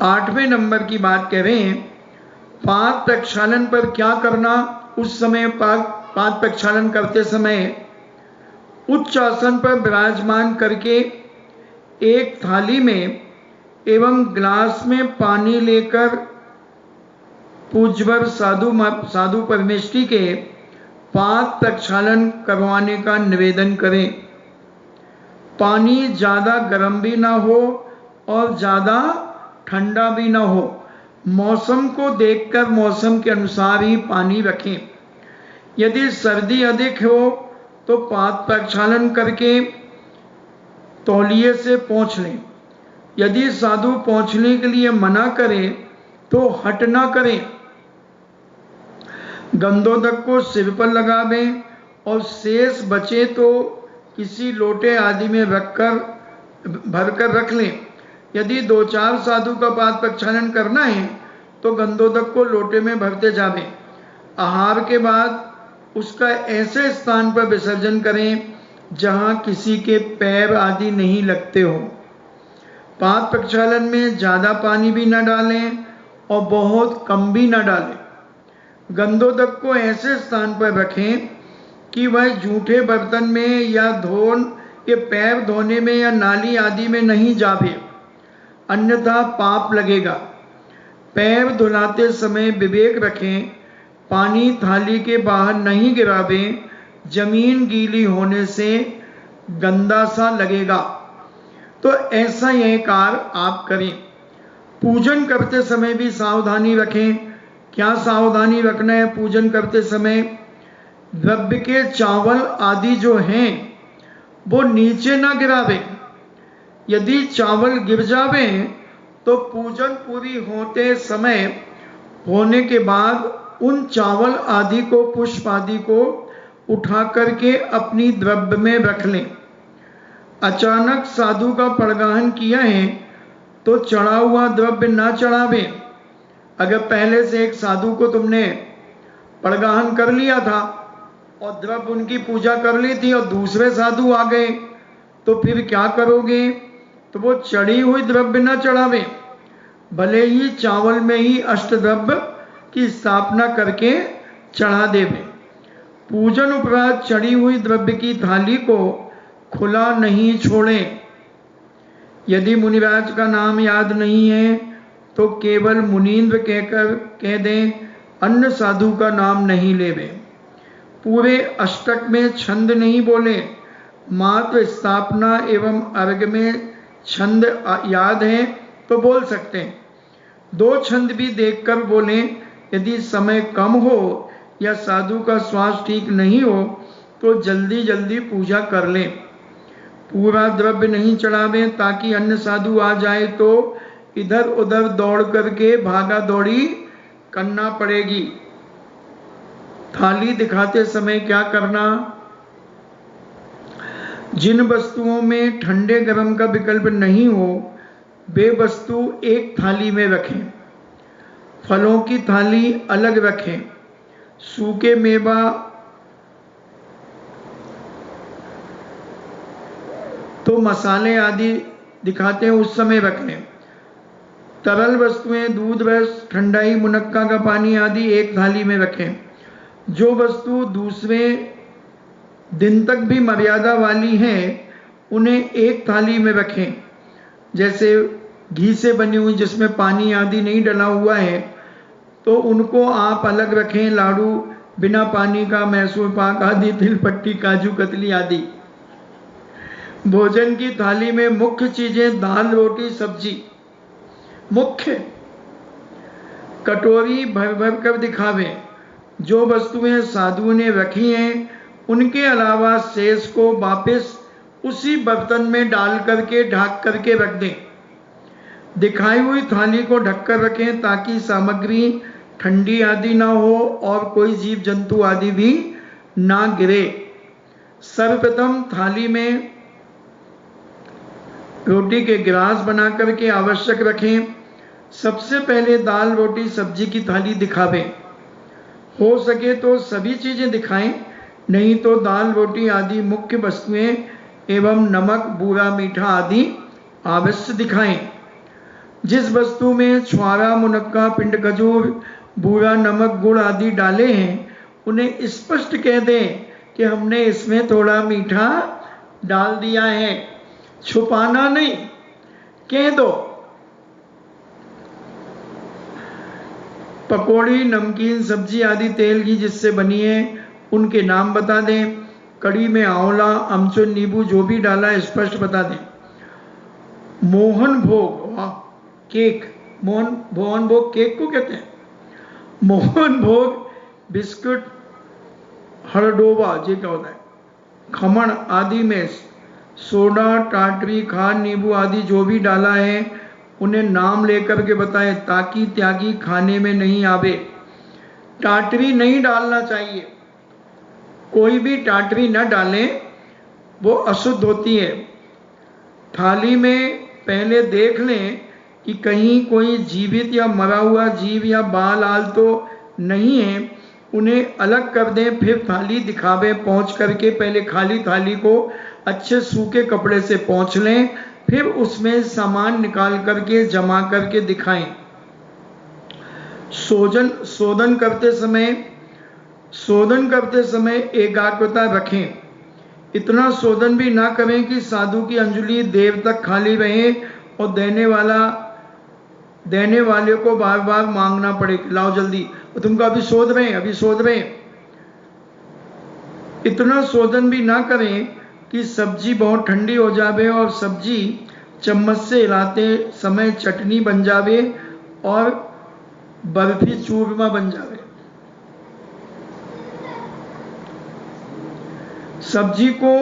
8वें नंबर की बात कह रहे हैं। पाद प्रक्षालन पर क्या करना, उस समय पाद प्रक्षालन करते समय उच्च आसन पर विराजमान करके एक थाली में एवं ग्लास में पानी लेकर पूज्यवर साधु परमेष्ठी के पाद प्रक्षालन करवाने का निवेदन करें। पानी ज़्यादा गर्म भी ना हो और ज़्यादा ठंडा भी ना हो। मौसम को देखकर मौसम के अनुसार ही पानी रखें। यदि सर्दी अधिक हो तो पाद प्रक्षालन करके तौलिए से पोंछ लें। यदि साधु पोंछने के लिए मना करें तो हट ना करें। गंधोदक को सिर पर लगावें और शेष बचे तो किसी लोटे आदि में भरकर रख लें। यदि 2-4 साधु का पाद प्रक्षालन करना है तो गंधोदक को लोटे में भरते जावें। आहार के बाद उसका ऐसे स्थान पर विसर्जन करें जहां किसी के पैर आदि नहीं लगते हो। पाद प्रक्षालन में ज़्यादा पानी भी न डालें और बहुत कम भी न डालें। गंधोदक को ऐसे स्थान पर रखें कि वह जूठे बर्तन में या पैर धोने में या नाली आदि में नहीं जावे, अन्यथा पाप लगेगा। पैर धुलाते समय विवेक रखें, पानी थाली के बाहर नहीं गिरावें, जमीन गीली होने से गंदा सा लगेगा। तो ऐसा यह कार्य आप करें। पूजन करते समय भी सावधानी रखें। क्या सावधानी रखना है पूजन करते समय? द्रव्य के चावल आदि जो हैं वो नीचे ना गिरावे। यदि चावल गिर जावे तो पूजन पूरी होने के बाद उन चावल आदि को, पुष्प आदि को उठा करके अपनी द्रव्य में रख लें। अचानक साधु का पड़गाहन किया है तो चढ़ा हुआ द्रव्य ना चढ़ावे। अगर पहले से एक साधु को तुमने पड़गाहन कर लिया था और द्रव्य उनकी पूजा कर ली थी और दूसरे साधु आ गए तो फिर क्या करोगे? तो वो चढ़ी हुई द्रव्य न चढ़ावे, भले ही चावल में ही अष्टद्रव्य की स्थापना करके चढ़ा देवे। पूजन उपरांत चढ़ी हुई द्रव्य की थाली को खुला नहीं छोड़ें। यदि मुनिराज का नाम याद नहीं है तो केवल मुनीन्द्र कहकर कह दें, अन्य साधु का नाम नहीं लेवे। पूरे अष्टक में छंद नहीं बोले, मात्र स्थापना एवं अर्घ में छंद याद है तो बोल सकते हैं। 2 छंद भी देखकर बोलें। यदि समय कम हो या साधु का स्वास्थ्य ठीक नहीं हो तो जल्दी जल्दी पूजा कर लें। पूरा द्रव्य नहीं चढ़ावें ताकि अन्य साधु आ जाए तो इधर उधर दौड़ करके भागा दौड़ी करना पड़ेगी। थाली दिखाते समय क्या करना? जिन वस्तुओं में ठंडे गरम का विकल्प नहीं हो वे वस्तु एक थाली में रखें। फलों की थाली अलग रखें। सूखे मेवा तो मसाले आदि दिखाते हैं उस समय रख लें। तरल वस्तुएं दूध, रस, ठंडाई, मुनक्का का पानी आदि एक थाली में रखें। जो वस्तु दूसरे दिन तक भी मर्यादा वाली हैं उन्हें एक थाली में रखें। जैसे घी से बनी हुई जिसमें पानी आदि नहीं डला हुआ है तो उनको आप अलग रखें। लाडू बिना पानी का, मैसूर पाक आदि, तिल पट्टी, काजू कतली आदि। भोजन की थाली में मुख्य चीजें दाल, रोटी, सब्जी मुख्य। कटोरी भर भर कर दिखावें। जो वस्तुएं साधुओं ने रखी हैं उनके अलावा शेष को वापस उसी बर्तन में डाल करके ढक करके रख दें। दिखाई हुई थाली को ढककर रखें ताकि सामग्री ठंडी आदि ना हो और कोई जीव जंतु आदि भी ना गिरे। सर्वप्रथम थाली में रोटी के गिलास बना करके आवश्यक रखें। सबसे पहले दाल, रोटी, सब्जी की थाली दिखावें। हो सके तो सभी चीजें दिखाएं, नहीं तो दाल, रोटी आदि मुख्य वस्तुएं एवं नमक, बूरा, मीठा आदि अवश्य दिखाएं। जिस वस्तु में छुआरा, मुनक्का, पिंड खजूर, बूरा, नमक, गुड़ आदि डाले हैं उन्हें स्पष्ट कह दें कि हमने इसमें थोड़ा मीठा डाल दिया है। छुपाना नहीं, कह दो। पकौड़ी, नमकीन, सब्जी आदि तेल घी जिससे बनी है उनके नाम बता दें। कड़ी में आंवला, अमचूर, नींबू जो भी डाला है स्पष्ट बता दें। मोहन भोग, केक, मोहन भोग केक को कहते हैं। मोहन भोग, बिस्कुट, हरडोबा जी क्या होता है, खमण आदि में सोडा, टाटरी, खांड, नींबू आदि जो भी डाला है उन्हें नाम लेकर के बताएं ताकि त्यागी खाने में नहीं आवे। टाटरी नहीं डालना चाहिए, कोई भी टाटरी न डालें, वो अशुद्ध होती है। थाली में पहले देख लें कि कहीं कोई जीवित या मरा हुआ जीव या बाल आल तो नहीं है, उन्हें अलग कर दें। फिर थाली दिखावे पहुँच करके पहले खाली थाली को अच्छे सूखे कपड़े से पोंछ लें, फिर उसमें सामान निकाल करके जमा करके दिखाएं। शोधन करते समय एकाग्रता रखें। इतना शोधन भी ना करें कि साधु की अंजलि देर तक खाली रहे और देने वाले को बार बार मांगना पड़े, लाओ जल्दी, तुमको अभी शोध रहे हैं। इतना शोधन भी ना करें कि सब्जी बहुत ठंडी हो जावे और सब्जी चम्मच से हिलाते समय चटनी बन जावे और बर्फी चूरमा बन जावे। सब्जी को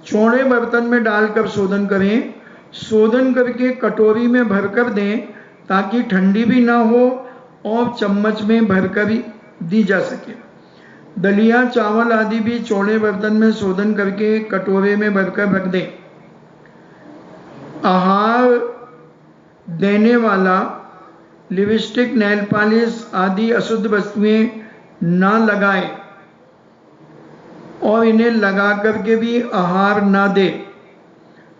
चौड़े बर्तन में डालकर शोधन करें। शोधन करके कटोरी में भरकर दें ताकि ठंडी भी ना हो और चम्मच में भरकर दी जा सके। दलिया, चावल आदि भी चौड़े बर्तन में शोधन करके कटोरे में भरकर रख दें। आहार देने वाला लिपस्टिक, नेल पॉलिश आदि अशुद्ध वस्तुएं ना लगाएं और इन्हें लगा करके भी आहार ना दें।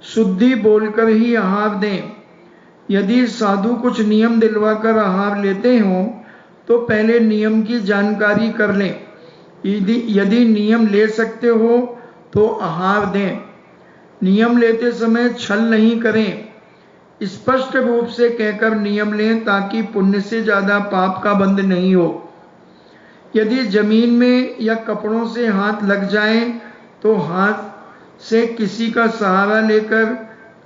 शुद्धि बोलकर ही आहार दें। यदि साधु कुछ नियम दिलवाकर आहार लेते हों तो पहले नियम की जानकारी कर लें। यदि नियम ले सकते हो तो आहार दें। नियम लेते समय छल नहीं करें। स्पष्ट रूप से कहकर नियम लें ताकि पुण्य से ज्यादा पाप का बंध नहीं हो। यदि जमीन में या कपड़ों से हाथ लग जाए तो हाथ से किसी का सहारा लेकर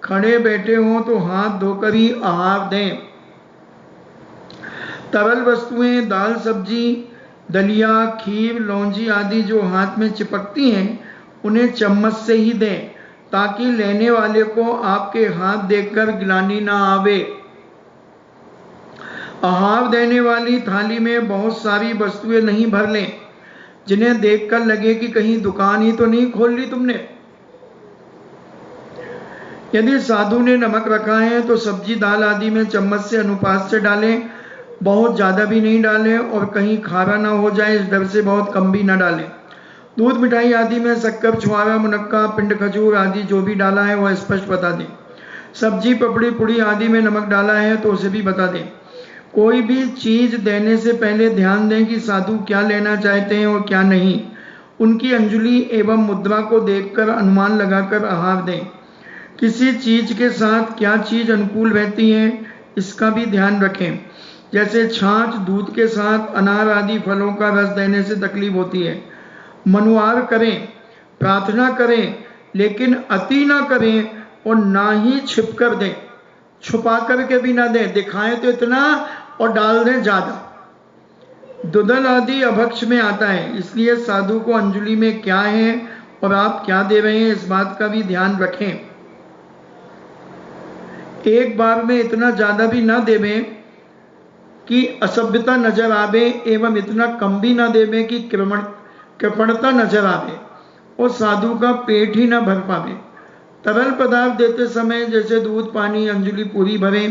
खड़े बैठे हों तो हाथ धोकर ही आहार दें। तरल वस्तुएं, दाल, सब्जी, दलिया, खीर, लौंजी आदि जो हाथ में चिपकती हैं उन्हें चम्मच से ही दें ताकि लेने वाले को आपके हाथ देखकर गिलानी ना आवे। आहार देने वाली थाली में बहुत सारी वस्तुएं नहीं भर लें जिन्हें देखकर लगे कि कहीं दुकान ही तो नहीं खोल ली तुमने। यदि साधु ने नमक रखा है तो सब्जी, दाल आदि में चम्मच से अनुपात से डालें, बहुत ज्यादा भी नहीं डालें और कहीं खारा ना हो जाए इस डर से बहुत कम भी ना डालें। दूध, मिठाई आदि में शक्कर, छुआरा, मुनक्का, पिंड, खजूर आदि जो भी डाला है वह स्पष्ट बता दें। सब्जी, पपड़ी, पुड़ी आदि में नमक डाला है तो उसे भी बता दें। कोई भी चीज देने से पहले ध्यान दें कि साधु क्या लेना चाहते हैं और क्या नहीं। उनकी अंजलि एवं मुद्रा को देखकर अनुमान लगाकर आहार दें। किसी चीज के साथ क्या चीज अनुकूल रहती है इसका भी ध्यान रखें। जैसे छाछ, दूध के साथ अनार आदि फलों का रस देने से तकलीफ होती है। मनुवार करें, प्रार्थना करें, लेकिन अति ना करें और ना ही छिप कर दें। छुपा करके भी ना दें, दिखाएं तो इतना और डाल दें ज्यादा। दुदल आदि अभक्ष में आता है, इसलिए साधु को अंजलि में क्या है और आप क्या दे रहे हैं इस बात का भी ध्यान रखें। एक बार में इतना ज्यादा भी ना देवें कि असभ्यता नजर आवे एवं इतना कम भी ना देवें कि कृपणता नजर आवे और साधु का पेट ही ना भर पावे। तरल पदार्थ देते समय जैसे दूध, पानी, अंजलि पूरी भरें।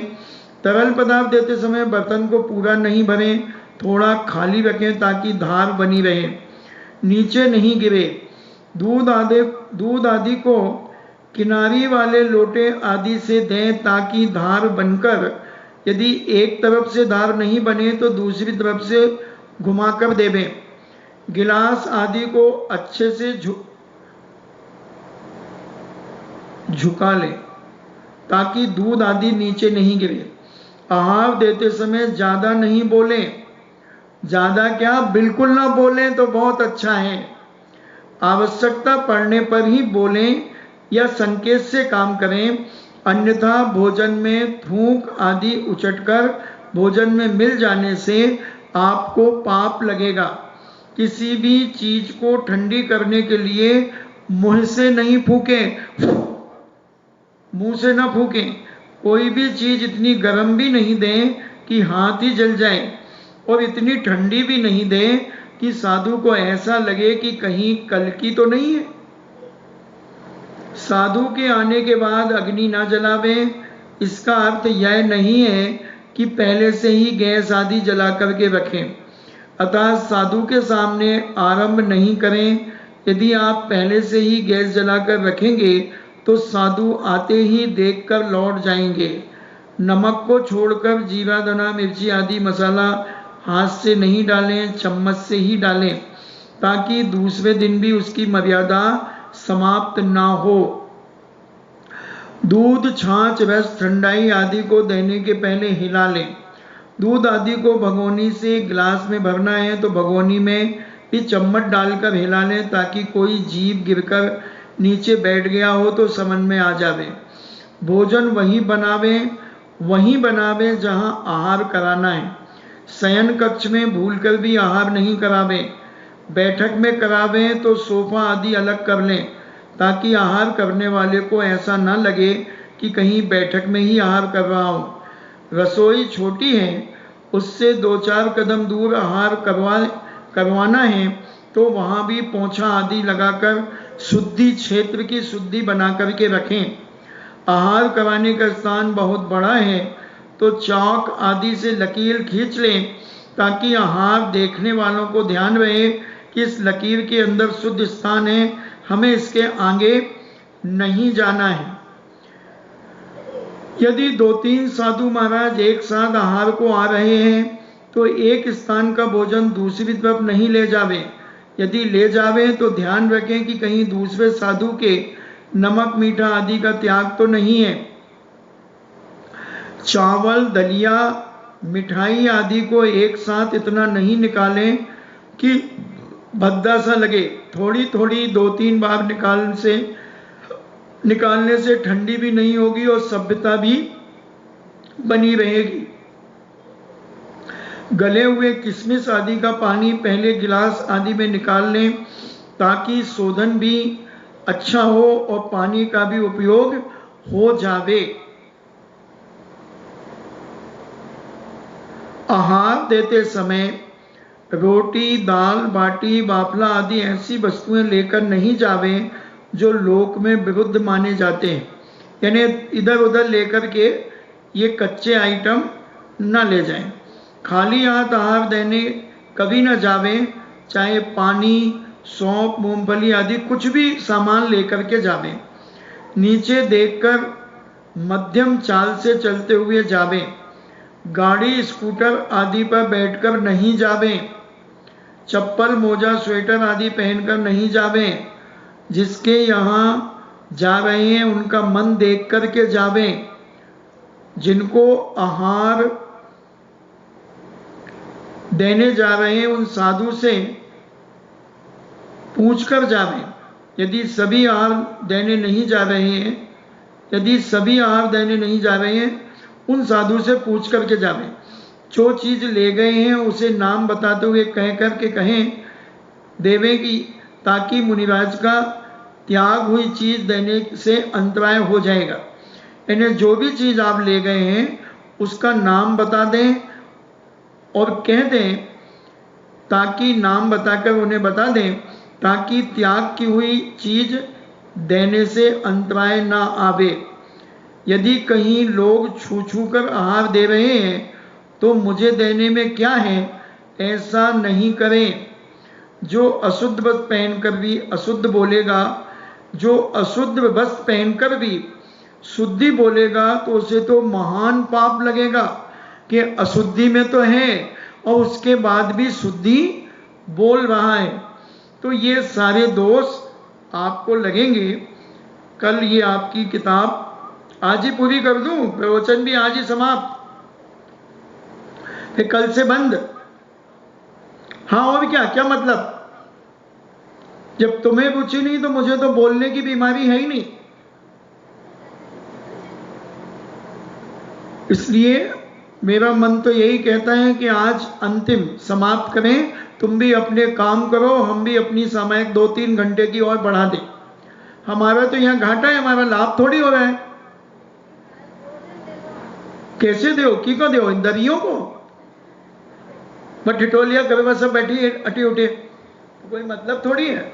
तरल पदार्थ देते समय बर्तन को पूरा नहीं भरें, थोड़ा खाली रखें ताकि धार बनी रहे, नीचे नहीं गिरे। दूध आदि को किनारी वाले लोटे आदि से दें ताकि धार बनकर, यदि एक तरफ से धार नहीं बने तो दूसरी तरफ से घुमाकर देवें। गिलास आदि को अच्छे से झुका लें ताकि दूध आदि नीचे नहीं गिरे। आहार देते समय ज्यादा नहीं बोलें, ज्यादा क्या, बिल्कुल ना बोलें तो बहुत अच्छा है। आवश्यकता पड़ने पर ही बोलें या संकेत से काम करें, अन्यथा भोजन में थूक आदि उचटकर भोजन में मिल जाने से आपको पाप लगेगा। किसी भी चीज को ठंडी करने के लिए मुंह से नहीं फूकें, मुंह से ना फूकें। कोई भी चीज इतनी गर्म भी नहीं दें कि हाथ ही जल जाए, और इतनी ठंडी भी नहीं दें कि साधु को ऐसा लगे कि कहीं कल की तो नहीं है। साधु के आने के बाद अग्नि ना जलावें, इसका अर्थ यह नहीं है कि पहले से ही गैस आदि जला करके रखें। अतः साधु के सामने आरंभ नहीं करें। यदि आप पहले से ही गैस जलाकर रखेंगे तो साधु आते ही देखकर लौट जाएंगे। नमक को छोड़कर जीरा, धना, मिर्ची आदि मसाला हाथ से नहीं डालें, चम्मच से ही डालें, ताकि दूसरे दिन भी उसकी मर्यादा समाप्त ना हो। दूध, छाछ, रस, ठंडाई आदि को देने के पहले हिला लें। दूध आदि को भगोनी से गिलास में भरना है तो भगोनी में भी चम्मच डालकर हिला लें, ताकि कोई जीव गिरकर नीचे बैठ गया हो तो समझ में आ जावे। भोजन वहीं बनावे जहां आहार कराना है। शयन कक्ष में भूलकर भी आहार नहीं करावे। बैठक में करावे तो सोफा आदि अलग कर लें, ताकि आहार करने वाले को ऐसा न लगे कि कहीं बैठक में ही आहार कर रहा हूं। रसोई छोटी है, उससे 2-4 कदम दूर आहार करवाना है तो वहां भी पोंछा आदि लगाकर शुद्धि क्षेत्र की शुद्धि बना करके रखें। आहार कराने का स्थान बहुत बड़ा है तो चौक आदि से लकीर खींच लें, ताकि आहार देखने वालों को ध्यान रहे कि इस लकीर के अंदर शुद्ध स्थान है, हमें इसके आगे नहीं जाना है। यदि 2-3 साधु महाराज एक साथ आहार को आ रहे हैं तो एक स्थान का भोजन दूसरी तरफ नहीं ले जावे। यदि ले जावे तो ध्यान रखें कि कहीं दूसरे साधु के नमक, मीठा आदि का त्याग तो नहीं है। चावल, दलिया, मिठाई आदि को एक साथ इतना नहीं निकालें कि भद्दा सा लगे। थोड़ी थोड़ी 2-3 बार निकालने से ठंडी भी नहीं होगी और सभ्यता भी बनी रहेगी। गले हुए किशमिश आदि का पानी पहले गिलास आदि में निकाल लें, ताकि शोधन भी अच्छा हो और पानी का भी उपयोग हो जावे। आहार देते समय रोटी, दाल, बाटी, बाफला आदि ऐसी वस्तुएं लेकर नहीं जावे जो लोक में विरुद्ध माने जाते हैं। यानी इधर उधर लेकर के ये कच्चे आइटम न ले जाएं। खाली हाथ आहार देने कभी न जावें, चाहे पानी, सौंफ, मूंगफली आदि कुछ भी सामान लेकर के जावें। नीचे देखकर मध्यम चाल से चलते हुए जावें। गाड़ी, स्कूटर आदि पर बैठकर नहीं जावें। चप्पल, मोजा, स्वेटर आदि पहनकर नहीं जावें। जिसके यहाँ जा रहे हैं उनका मन देख करके जावें। जिनको आहार देने जा रहे हैं उन साधु से पूछकर जावें। यदि सभी आहार देने नहीं जा रहे हैं उन साधु से पूछ करके जावें। जो चीज ले गए हैं उसे नाम बताते हुए कह करके कहें देवे की, ताकि मुनिराज का त्याग हुई चीज देने से अंतराय हो जाएगा। यानी जो भी चीज आप ले गए हैं उसका नाम बता दें और कह दें, ताकि नाम बताकर उन्हें बता दें, ताकि त्याग की हुई चीज देने से अंतराय ना आवे। यदि कहीं लोग छू कर आहार दे रहे हैं तो मुझे देने में क्या है, ऐसा नहीं करें। जो अशुद्ध वस्त्र पहनकर भी अशुद्ध बोलेगा, जो अशुद्ध वस्त्र पहनकर भी शुद्धि बोलेगा तो उसे तो महान पाप लगेगा कि अशुद्धि में तो है और उसके बाद भी शुद्धि बोल रहा है। तो ये सारे दोष आपको लगेंगे। कल ये आपकी किताब आज ही पूरी कर दूं, प्रवचन भी आज ही समाप्त, फिर कल से बंद। हाँ, और क्या क्या मतलब? जब तुम्हें रुचि नहीं तो मुझे तो बोलने की बीमारी है ही नहीं। इसलिए मेरा मन तो यही कहता है कि आज अंतिम समाप्त करें, तुम भी अपने काम करो, हम भी अपनी सामयिक 2-3 घंटे की और बढ़ा दें। हमारा तो यहाँ घाटा है, हमारा लाभ थोड़ी हो रहा है। कैसे दो? की को दो? दरियों को? बट ठिठोलिया करवा सब बैठी अटी उठे, तो कोई मतलब थोड़ी है।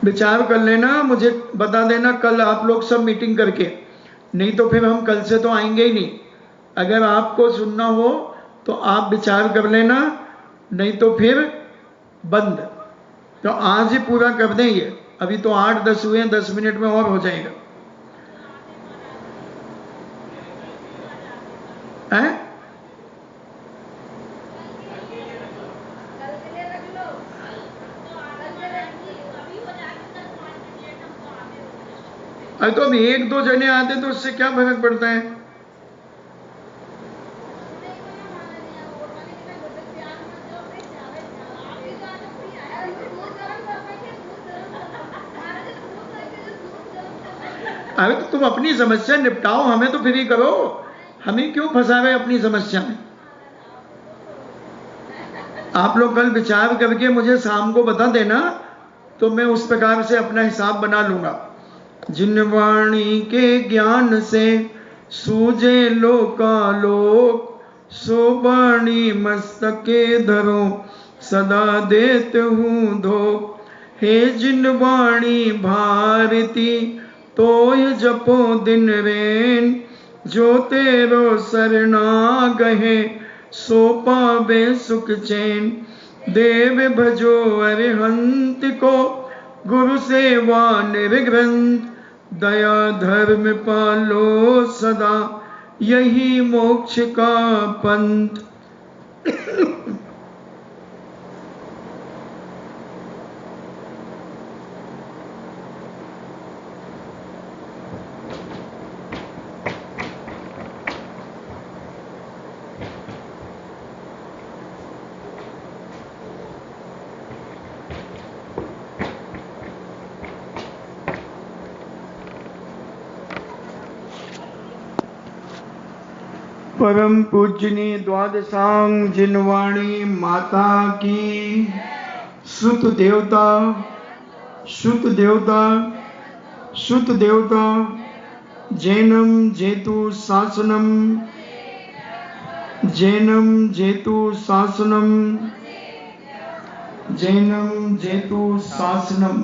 विचार कर लेना, मुझे बता देना कल आप लोग सब मीटिंग करके, नहीं तो फिर हम कल से तो आएंगे ही नहीं। अगर आपको सुनना हो तो आप विचार कर लेना, नहीं तो फिर बंद। तो आज ही पूरा कर दें ये, अभी तो 8-10 हुए हैं, 10 मिनट में और हो जाएगा। हैं? अरे तो अब 1-2 जने आते तो उससे क्या फर्क पड़ता है? अरे तो तुम अपनी समस्या निपटाओ, हमें तो फ्री करो, हमें क्यों फंसा रहे अपनी समस्या में? आप लोग कल विचार करके मुझे शाम को बता देना, तो मैं उस प्रकार से अपना हिसाब बना लूंगा। जिन वाणी के ज्ञान से सूझे लोकालोक, सो वाणी मस्तके धरो सदा देत हूँ धो। हे जिन वाणी भारती तोय जपो दिन रेन, जो तेरो सरना गहे सो पावे सुख चैन। देव भजो अरिहंत को गुरु सेवा निर्ग्रंथ, दया धर्म पालो सदा यही मोक्ष का पंथ। परम पूजनीय द्वादशांग जिनवाणी माता की, सुत देवता सुत देवता सुत देवता, जैनम जेतु शासनम, जैनम जेतु शासनम, जैनम जेतु शासनम।